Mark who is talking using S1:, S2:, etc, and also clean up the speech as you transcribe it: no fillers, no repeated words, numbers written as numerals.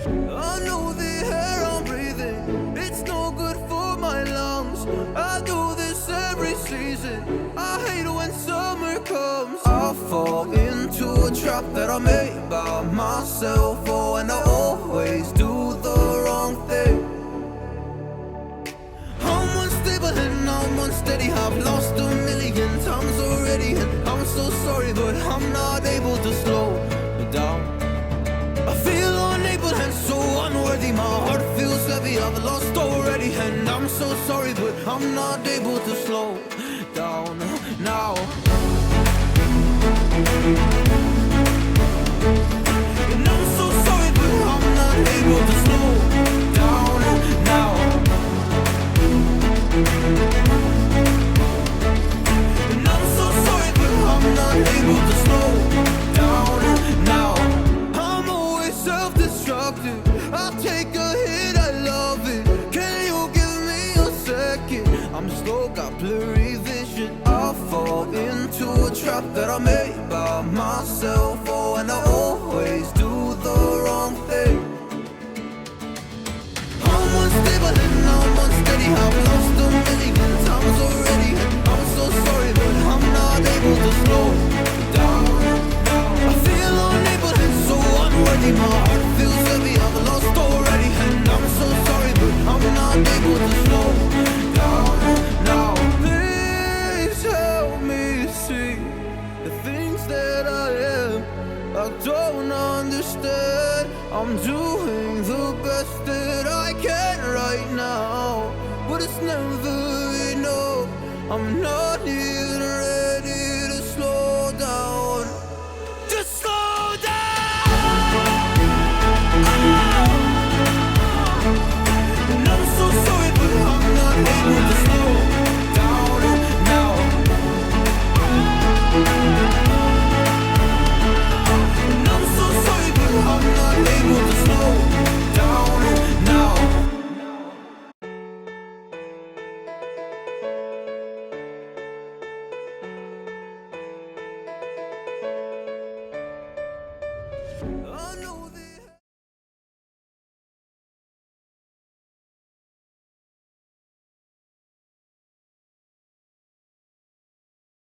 S1: I know the air I'm breathing, it's no good for my lungs. I do this every season, I hate when summer comes. I fall into a trap that I made by myself. Oh, and I always do the wrong thing. I'm unstable and I'm unsteady, I've lost a million times already, and I'm so sorry, but I'm not able to slow down. I feel unable and so unworthy, my heart feels heavy, I've lost already, and I'm so sorry, but I'm not able to slow down now. And I'm so sorry, but I'm not able to slow down now. And I'm so sorry, but I'm not able to slow down now. I'm always self-destructive, I take a hit, I love it. Can you give me a second? I'm slow, got blurry vision. I fall into a trap that I made by myself. Oh, and I always do the wrong thing. I'm unstable and I'm unsteady, I've lost a million times already, and I'm so sorry, but I'm not able to slow down. I feel unable and so unworthy, my heart feels heavy, I've lost already, and I'm so sorry, but I'm not able to slow down now. Please help me see the things that I am, I don't understand. I'm doing the best that I can right now, but it's never enough. I'm not here